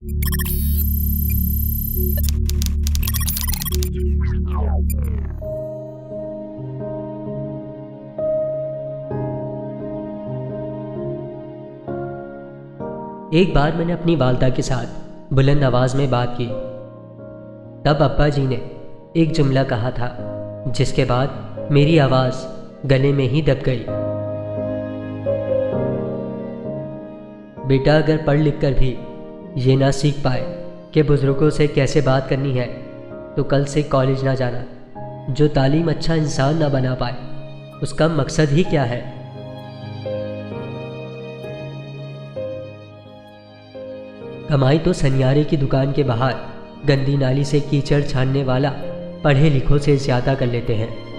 एक बार मैंने अपनी वालदा के साथ बुलंद आवाज़ में बात की। तब अब्बा जी ने एक जुमला कहा था जिसके बाद मेरी आवाज़ गले में ही दब गई। बेटा, अगर पढ़ लिख कर भी ये ना सीख पाए कि बुज़ुर्गों से कैसे बात करनी है तो कल से कॉलेज ना जाना। जो तालीम अच्छा इंसान ना बना पाए उसका मकसद ही क्या है। कमाई तो सनियारे की दुकान के बाहर गंदी नाली से कीचड़ छानने वाला पढ़े लिखों से ज़्यादा कर लेते हैं।